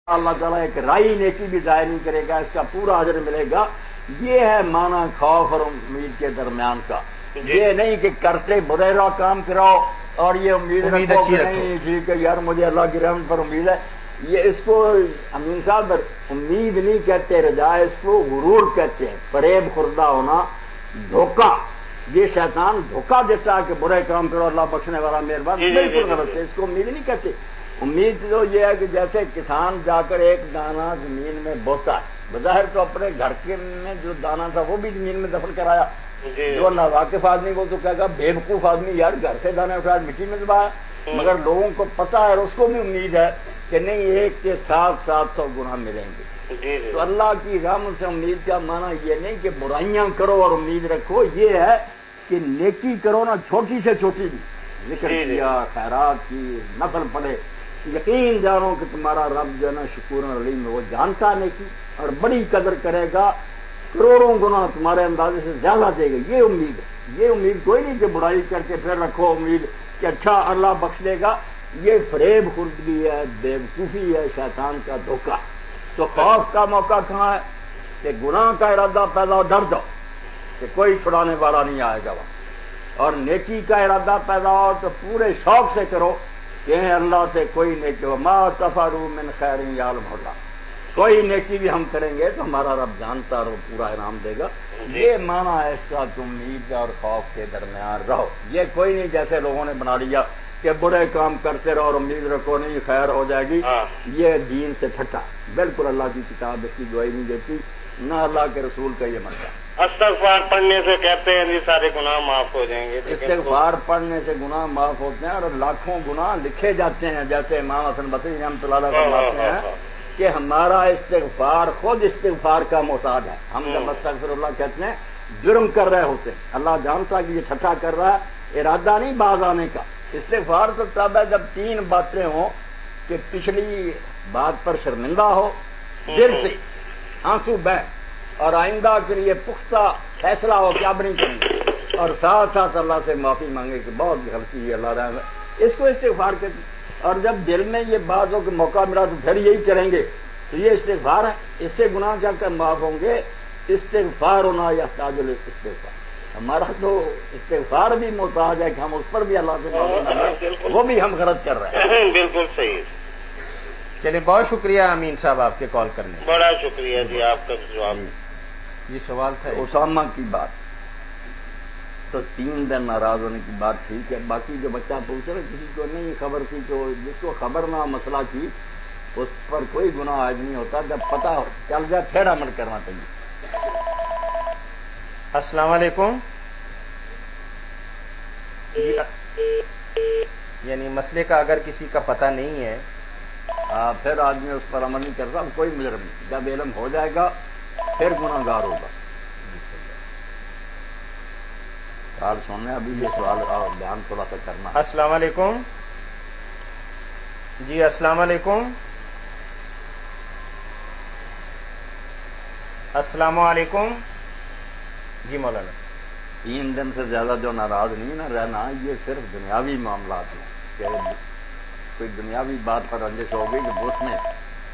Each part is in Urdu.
اللہ تعالیٰ ایک رائی نیکی بھی ضائع نہیں کرے گا، اس کا پورا اجر ملے گا۔ یہ ہے معنی خوف اور امید کے درمیان کا، یہ نہیں کہ کرتے برے کام کراؤ اور یہ امید رکھو کہ نہیں ٹھیک ہے یار مجھے اللہ کی رحمت پر امید ہے۔ یہ اس کو امین صاحب امید نہیں کہتے، رجا اس کو غرور کہتے ہیں، فریب خوردہ ہونا، دھوکہ۔ یہ شیطان دھوکہ دیتا ہے کہ برے کام کرو اللہ بخشنے والا مہربان، بالکل غلط ہے، اس کو امید نہیں کہتے۔ امید تو یہ ہے کہ جیسے کسان جا کر ایک دانہ زمین میں بوتا ہے، بظاہر تو اپنے گھر کے میں جو دانہ تھا وہ بھی زمین میں دفن کرایا، جو ناواقف آدمی وہ تو کہے گا بیوقوف آدمی یار گھر سے دانے اٹھایا مٹی میں دبایا، مگر لوگوں کو پتا ہے اور اس کو بھی امید ہے کہ نہیں ایک کے 700 گنا ملیں گے۔ تو اللہ کی رحمت سے امید کا معنی یہ نہیں کہ برائیاں کرو اور امید رکھو، یہ ہے کہ نیکی کرو نا، چھوٹی سے چھوٹی بھی، ذکر کیا، خیرات کی، نفل پڑھے، یقین جانو کہ تمہارا رب جو ہے نا شکور علیم ہے، وہ جانتا نیکی اور بڑی قدر کرے گا، کروڑوں گنا تمہارے اندازے سے زیادہ دے گا۔ یہ امید ہے، یہ امید کوئی نہیں کہ برائی کر کے پھر رکھو امید کہ اچھا اللہ بخش دے گا، یہ فریب خوردگی ہے، بیوقوفی ہے، شیطان کا دھوکہ۔ تو خوف کا موقع کہاں ہے کہ گناہ کا ارادہ پیدا ہو، ڈر جاؤ کہ کوئی چھڑانے والا نہیں آئے گا وہاں، اور نیکی کا ارادہ پیدا ہو تو پورے شوق سے کرو کہ اللہ سے کوئی نیکی ہو، ما تفعلوا من خیر یعلمہ اللہ، کوئی نیکی بھی ہم کریں گے تو ہمارا رب جانتا اور وہ پورا انعام دے گا۔ یہ معنی ہے اس کا کہ امید اور خوف کے درمیان رہو۔ یہ کوئی نہیں جیسے لوگوں نے بنا لیا کہ برے کام کرتے رہو اور امید رکھو نہیں خیر ہو جائے گی، یہ دین سے پھٹا، بالکل اللہ کی کتاب اس کی گواہی نہیں دیتی، نہ اللہ کے رسول کا یہ منشا۔ استغفار پڑھنے سے کہتے ہیں یہ سارے گناہ معاف ہو جائیں گے، استغفار پڑھنے سے گناہ معاف ہوتے ہیں اور لاکھوں گناہ لکھے جاتے ہیں، جیسے امام حسن بصری رحمۃ اللہ علیہ فرماتے ہیں کہ ہمارا استغفار خود استغفار کا محتاج ہے۔ ہم جب استغفر اللہ کہتے ہیں جرم کر رہے ہوتے ہیں، اللہ جانتا کہ یہ ٹھٹھا کر رہا ہے، ارادہ نہیں باز آنے کا۔ استغفار تو تب ہے جب 3 باتیں ہوں کہ پچھلی بات پر شرمندہ ہو، دل سے آنسو بہہ، اور آئندہ کے لیے پختہ فیصلہ ہو کہ اب نہیں کریں گے، اور ساتھ ساتھ اللہ سے معافی مانگے کہ بہت غلطی ہے اللہ رحم ہے، اس کو استغفار کہتے ہیں۔ اور جب دل میں یہ بات ہو کہ موقع ملا تو پھر یہی کریں گے تو یہ استغفار ہے، اس سے گناہ کیا کر معاف ہوں گے۔ استغفار ہونا یحتاج الاستغفار، ہمارا تو استغفار بھی محتاج ہے کہ ہم اس پر بھی اللہ سے معافی مانگیں، وہ بھی ہم غلط کر رہے ہیں۔ بالکل صحیح۔ چلے بہت شکریہ امین صاحب آپ کے کال کرنے، بڑا شکریہ جی آپ کا جواب۔ یہ سوال تھا اسامہ کی بات، تو 3 دن ناراض ہونے کی بات ٹھیک ہے، باقی جو بچہ پوچھ رہا کسی کو نہیں خبر تھی تو جس کو خبر نہ مسئلہ کی اس پر کوئی گناہ عائد نہیں ہوتا، جب پتہ چل جائے پھر عمل کرنا چاہیے۔ السلام علیکم، یعنی مسئلے کا اگر کسی کا پتہ نہیں ہے پھر آدمی اس پر عمل نہیں کرتا، کوئی مجرم نہیں، جب علم ہو جائے گا پھر گناہ گار ہوگا۔ سوال سننے ابھی یہ سوال بیان تھوڑا سا کرنا۔ السلام علیکم جی، السلام علیکم، السلام علیکم جی مولانا۔ 3 دن سے زیادہ جو ناراض نہیں نہ رہنا، یہ صرف دنیاوی معاملات ہیں کہ کوئی دنیاوی بات پر رنجش ہو گئی کہ اس میں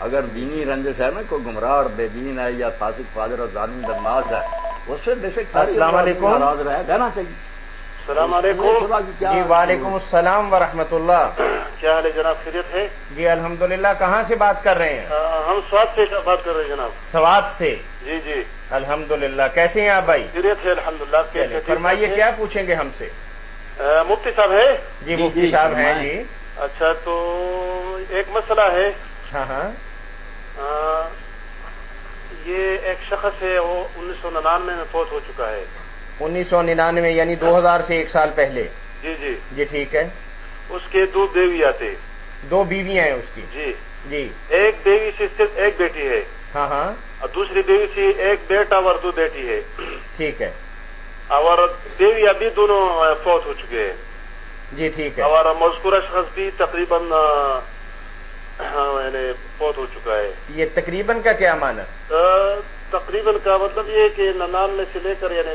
اگر دینی رنجش ہے نا، کوئی گمراہ اور بے دین ہے یا فاسق فاجر اور ظالم بدماش ہے، اس سے بے شک السلام علیکم ناراض رہنا چاہیے۔ السلام علیکم جی، وعلیکم السلام ورحمۃ اللہ۔ کیا حال ہے جناب، خیریت ہے؟ جی الحمدللہ، کہاں سے بات کر رہے ہیں؟ ہم سوات سے بات کر رہے ہیں جناب۔ سوات سے؟ جی جی الحمدللہ، کیسے ہیں آپ بھائی؟ خیریت ہے الحمدللہ۔ فرمائیے کیا پوچھیں گے ہم سے؟ مفتی صاحب ہے؟ جی مفتی صاحب ہیں جی۔ اچھا، تو ایک مسئلہ ہے۔ ہاں ہاں، یہ ایک شخص ہے، وہ 1999 میں فوت ہو چکا ہے۔ 1999 یعنی 2000 سے 1 سال پہلے؟ جی جی جی ٹھیک ہے۔ اس کے 2 بیویاں تھے۔ 2 بیویاں ہیں اس کی؟ جی جی۔ ایک بیوی سے صرف ایک بیٹی ہے، ہاں ہاں، اور دوسری بیوی سے ایک بیٹا اور 2 بیٹی ہے۔ ٹھیک ہے۔ اور بیوی ابھی دونوں فوت ہو چکے ہیں۔ جی ٹھیک ہے۔ اور مذکورہ شخص بھی تقریباً یعنی فوت ہو چکا ہے۔ یہ تقریباً کا کیا معنی؟ تقریباً کا مطلب یہ کہ 99 سے لے کر یعنی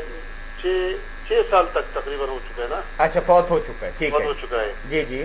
6 سال تک تقریباً ہو چکا ہے نا۔ اچھا، فوت ہو چکا ہے، ٹھیک ہے، فوت ہو چکا ہے۔ جی جی۔